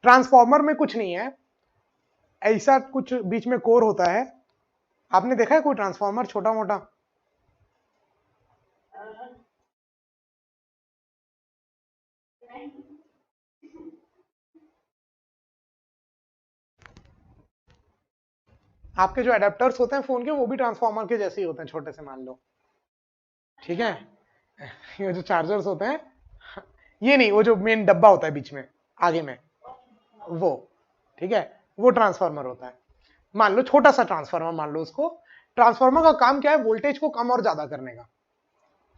Transformer में कुछ नहीं है, ऐसा कुछ बीच में कोर होता है। आपने देखा है कोई ट्रांसफॉर्मर छोटा मोटा? आपके जो एडेप्टर्स होते हैं फोन के, वो भी ट्रांसफॉर्मर के जैसे ही होते हैं, छोटे से मान लो, ठीक है। ये जो चार्जर्स होते हैं, ये नहीं, वो जो मेन डब्बा होता है बीच में आगे में, वो, ठीक है, वो ट्रांसफार्मर होता है। मान लो छोटा सा ट्रांसफार्मर मान लो उसको। ट्रांसफार्मर का काम क्या है? वोल्टेज को कम और ज्यादा करने का,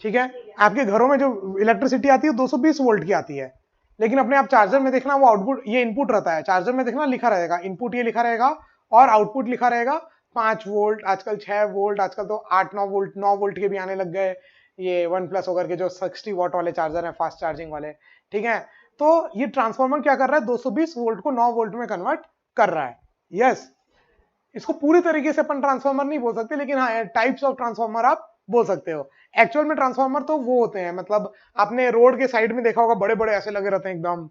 ठीक है। आपके घरों में जो इलेक्ट्रिसिटी आती है 220 वोल्ट की आती है, लेकिन अपने आप चार्जर में देखना वो आउटपुट, ये इनपुट रहता है, चार्जर में देखना लिखा रहेगा इनपुट ये लिखा रहेगा, और आउटपुट लिखा रहेगा 5 वोल्ट, आजकल 6 वोल्ट, आजकल तो 8-9 वोल्ट, 9 वोल्ट के भी आने लग गए, ये वन प्लस होकर के जो 60 वॉट वाले चार्जर हैं, फास्ट चार्जिंग वाले, ठीक है। तो ये ट्रांसफार्मर क्या कर रहा है? 220 वोल्ट को 9 वोल्ट में कन्वर्ट कर रहा है। यस, इसको पूरी तरीके से अपन ट्रांसफार्मर नहीं बोल सकते, लेकिन हाँ टाइप्स ऑफ ट्रांसफार्मर आप बोल सकते हो। एक्चुअल में ट्रांसफार्मर तो वो होते हैं, मतलब आपने रोड के साइड में देखा होगा, बड़े बड़े ऐसे लगे रहते हैं एकदम,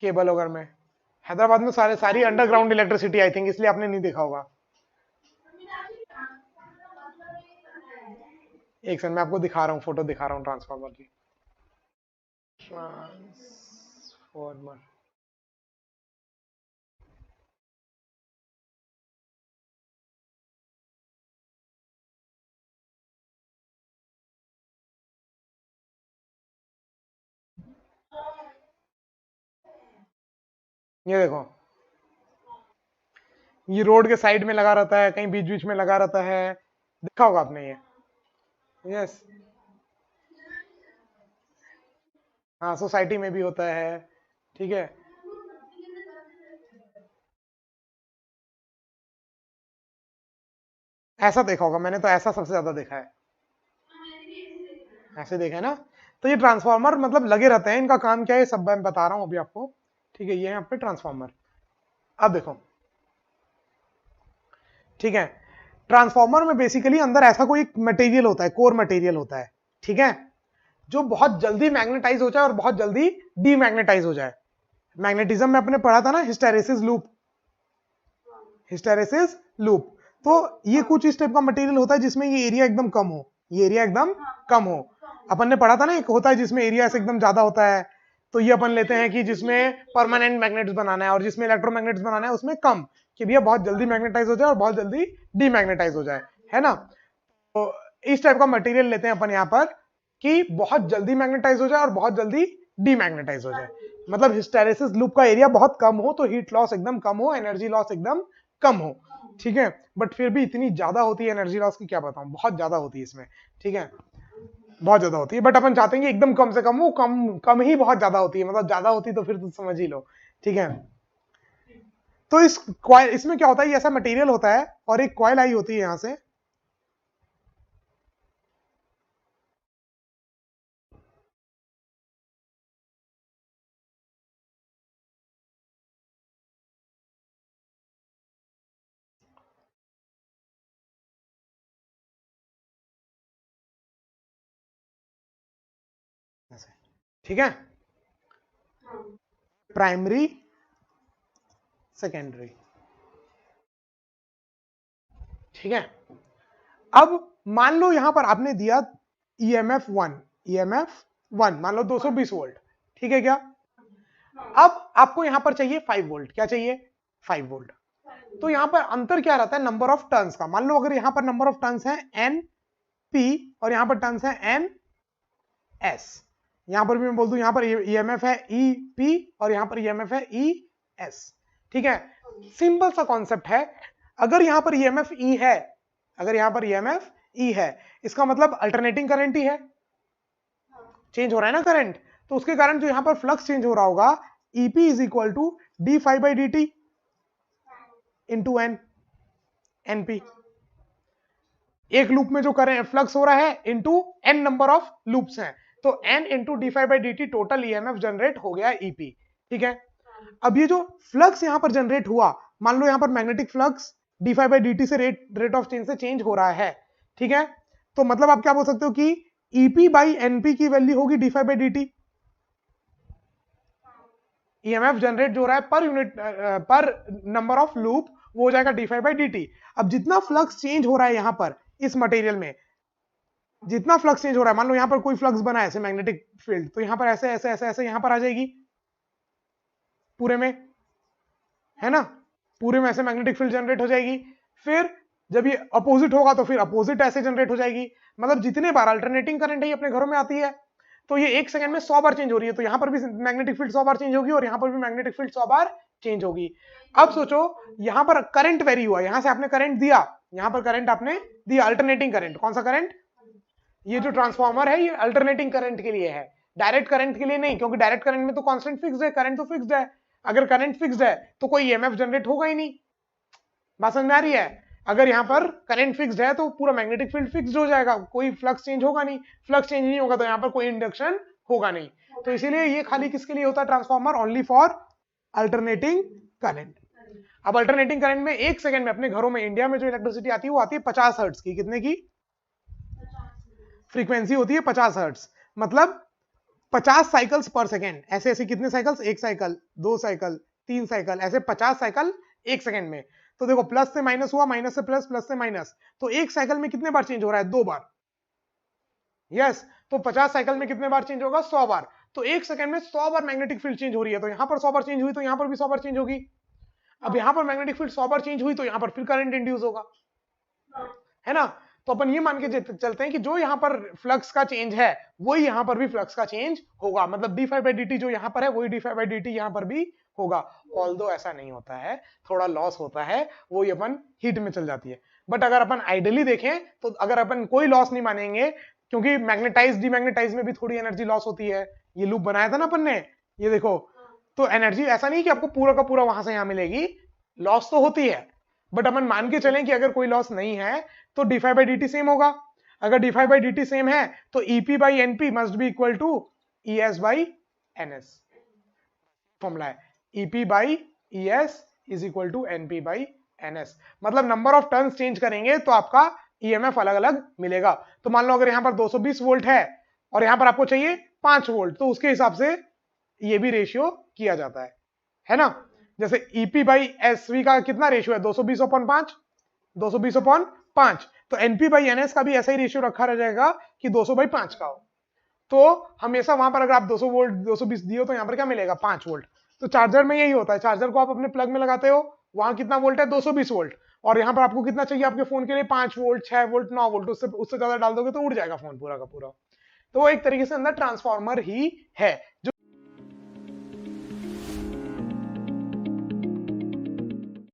केबल वगैरह में। हैदराबाद में सारी अंडरग्राउंड इलेक्ट्रिसिटी आई थिंक, इसलिए आपने नहीं देखा होगा। एक सेकंड मैं आपको दिखा रहा हूँ, फोटो दिखा रहा हूँ ट्रांसफार्मर की। ट्रांसफार्मर, ये देखो, ये रोड के साइड में लगा रहता है, कहीं बीच बीच में लगा रहता है, देखा होगा आपने ये। यस, हाँ सोसाइटी में भी होता है, ठीक है। ऐसा देखा होगा मैंने, तो ऐसा सबसे ज्यादा देखा है, ऐसे देखा है ना। तो ये ट्रांसफार्मर मतलब लगे रहते हैं, इनका काम क्या है सब मैं बता रहा हूं अभी आपको, ठीक है। ये है यहाँ पे ट्रांसफार्मर। अब देखो, ठीक है, ट्रांसफार्मर में बेसिकली अंदर ऐसा कोई मटेरियल होता है, कोर मटेरियल होता है, ठीक है, जो बहुत जल्दी मैग्नेटाइज हो जाए और बहुत जल्दी डीमैग्नेटाइज हो जाए। मैग्नेटिज्म में अपने पढ़ा था ना, हिस्टैरिसीस लूप, हिस्टैरिसीस लूप। तो ये कुछ इस टाइप का मटेरियल होता है जिसमें ये एरिया एकदम कम हो, ये एरिया एकदम कम हो। अपन ने पढ़ा था ना, एक होता है जिसमें एरिया एकदम ज्यादा होता है, तो ये अपन लेते हैं कि जिसमें परमानेंट मैग्नेट्स बनाना है, और जिसमें इलेक्ट्रोमैग्नेट्स बनाना है उसमें कम, कि भैया बहुत जल्दी मैग्नेटाइज हो जाए और बहुत जल्दी डीमैग्नेटाइज हो जाए, है ना। तो इस टाइप का मटेरियल लेते हैं अपन यहाँ पर, कि बहुत जल्दी मैग्नेटाइज हो जाए और बहुत जल्दी डीमैग्नेटाइज हो जाए। मतलब हिस्टैरिसीस लूप का एरिया बहुत कम हो, तो हीट लॉस एकदम कम हो, एनर्जी लॉस एकदम कम हो, ठीक है। बट फिर भी इतनी ज्यादा होती है एनर्जी लॉस की, क्या बताऊं, बहुत ज्यादा होती है इसमें, ठीक है, बहुत ज्यादा होती है। बट अपन चाहते हैं कि एकदम कम से कम हो, कम कम ही बहुत ज्यादा होती है, मतलब ज्यादा होती तो फिर तो समझ ही लो, ठीक है। तो इस कॉइल, इसमें क्या होता है, ये ऐसा मटेरियल होता है और एक कॉइल आई होती है यहां से, ऐसे, ठीक है, प्राइमरी सेकेंडरी, ठीक है। अब मान लो यहां पर आपने दिया EMF 1, EMF 1 मान लो 220 वोल्ट, ठीक है क्या। अब आपको यहां पर चाहिए 5 वोल्ट, क्या चाहिए, 5 वोल्ट। तो यहां पर अंतर क्या रहता है, नंबर ऑफ टर्न्स का। मान लो अगर यहां पर नंबर ऑफ टर्न्स है NP और यहां पर टर्न्स है NS, यहां पर भी मैं बोल दूं, यहां पर EMF है EP और यहां पर EMF है ES, ठीक है। सिंपल सा कॉन्सेप्ट है, अगर यहां पर EMF E है, अगर यहां पर EMF E है, इसका मतलब अल्टरनेटिंग करंट ही है, चेंज हो रहा है ना करंट, तो उसके कारण जो यहां पर फ्लक्स चेंज हो रहा होगा, EP is equal to d∅dt into NP। एक लूप में जो करंट फ्लक्स हो रहा है into n number of loops हैं, तो n into d∅dt total EMF generate हो गया EP, ठीक है। अब ये जो फ्लक्स यहां पर जनरेट हुआ, मान लो यहां पर मैग्नेटिक फ्लक्स d∅dt से रेट ऑफ चेंज से चेंज हो रहा है, ठीक है। तो मतलब आप क्या बोल सकते हो कि EP बाई NP की वैल्यू होगी d∅dt, ईएमएफ जनरेट जो हो रहा है पर यूनिट पर नंबर ऑफ लूप, वो हो जाएगा d∅dt। अब जितना फ्लक्स चेंज हो रहा है यहां पर इस मटेरियल में, जितना फ्लक्स चेंज हो रहा है, मान लो यहां पर कोई फ्लक्स बना है ऐसे मैग्नेटिक फील्ड, तो यहां पर ऐसे ऐसे ऐसे ऐसे यहां पर आ जाएगी पूरे में, है ना, पूरे में ऐसे मैग्नेटिक फील्ड जनरेट हो जाएगी। फिर जब ये अपोजिट होगा तो फिर अपोजिट ऐसे जनरेट हो जाएगी। मतलब जितने बार अल्टरनेटिंग करंट है अपने घरों में आती है, तो ये 1 सेकंड में 100 बार चेंज हो रही है, तो यहां पर भी मैग्नेटिक फील्ड 100 बार चेंज होगी और यहां पर भी मैग्नेटिक फील्ड 100 बार चेंज होगी। अब सोचो यहां पर करंट वेरी हुआ, यहां से आपने करंट दिया, यहां पर करंट आपने दिया, अल्टरनेटिंग करंट। कौन सा करंट? ये जो ट्रांसफॉर्मर है ये अल्टरनेटिंग करंट के लिए है, डायरेक्ट करंट के लिए नहीं, क्योंकि डायरेक्ट करंट में तो कांस्टेंट फिक्स्ड है, करंट तो फिक्स्ड है। अगर करंट फिक्स्ड है तो कोई ईएमएफ जनरेट होगा ही नहीं। बात समझ में आ रही है? अगर यहां पर करंट फिक्स्ड है तो पूरा मैग्नेटिक फील्ड फिक्स्ड हो जाएगा, कोई फ्लक्स चेंज होगा नहीं, फ्लक्स चेंज नहीं होगा तो यहां पर कोई इंडक्शन होगा नहीं। तो इसीलिए ये खाली किसके लिए होता है transformer? Only for alternating current. अब अल्टरनेटिंग करंट में 1 सेकंड में अपने घरों में इंडिया में जो इलेक्ट्रिसिटी आती है वो आती है 50 हर्ट्ज की। कितने की फ्रीक्वेंसी होती है? 50 हर्ट्ज, मतलब 50 साइकिल्स पर सेकेंड। ऐसे ऐसे कितने साइकिल्स? 1 साइकिल, 2 साइकिल, 3 साइकिल, ऐसे 50 साइकिल 1 सेकेंड में। तो देखो प्लस से माइनस हुआ, माइनस से प्लस, प्लस से माइनस, तो 1 साइकिल में कितने बार चेंज हो रहा है? 2 बार। यस, तो 50 साइकिल में कितने बार चेंज होगा? 100 बार। तो 1 सेकंड में 100 बार मैग्नेटिक फील्ड चेंज हो रही है, तो यहां पर 100 बार चेंज हुई तो यहां पर भी 100 बार चेंज होगी। अब यहां पर मैग्नेटिक फील्ड 100 बार चेंज हुई तो यहां पर फिर करंट इंड्यूस होगा, है ना। तो अपन ये मान के चलते हैं कि जो यहां पर फ्लक्स का चेंज है वही यहां पर भी फ्लक्स का चेंज होगा, मतलब d∅dt जो यहां पर है वही d∅dt यहां पर भी होगा। ऑल्दो ऐसा नहीं होता है, थोड़ा लॉस होता है, वो ये अपन हीट में चल जाती है। बट अगर अपन आइडियली देखें तो अगर अपन कोई लॉस नहीं मानेंगे, क्योंकि मैग्नेटाइज डीमैग्नेटाइज में भी थोड़ी एनर्जी लॉस होती है, ये लूप बनाया था ना अपन ने, ये देखो, तो एनर्जी ऐसा नहीं कि आपको पूरा का पूरा वहां से यहां मिलेगी, लॉस तो होती है। बट अपन मान के चलें कि अगर कोई लॉस नहीं है तो d∅dt सेम होगा। अगर d∅dt सेम है तो EP/NP must be equal to ES/NS। Formula है EP/ES is equal to NP/NS। मतलब नंबर ऑफ टर्न्स चेंज करेंगे तो आपका ईएमएफ अलग अलग मिलेगा। तो मान लो अगर यहां पर 220 वोल्ट है और यहां पर आपको चाहिए 5 वोल्ट, तो उसके हिसाब से ये भी रेशियो किया जाता है ना। जैसे EP/SV का कितना रेशियो है? 220/5, 220/5। तो NP/NS का भी ऐसा ही रेशियो रखा रह जाएगा कि 200/5 का हो। तो हमेशा वहां पर अगर आप 200 वोल्ट 220 दिए हो तो यहां पर क्या मिलेगा? 5 वोल्ट। तो चार्जर में यही होता है, चार्जर को आप अपने प्लग में लगाते हो, वहां कितना वोल्ट है? 220 वोल्ट। और यहां पर आपको कितना चाहिए आपके फोन के लिए? 5 वोल्ट, 6 वोल्ट, 9 वोल्ट। उससे ज्यादा डाल दोगे तो उड़ जाएगा फोन पूरा का पूरा। तो वो एक तरीके से अंदर ट्रांसफॉर्मर ही है जो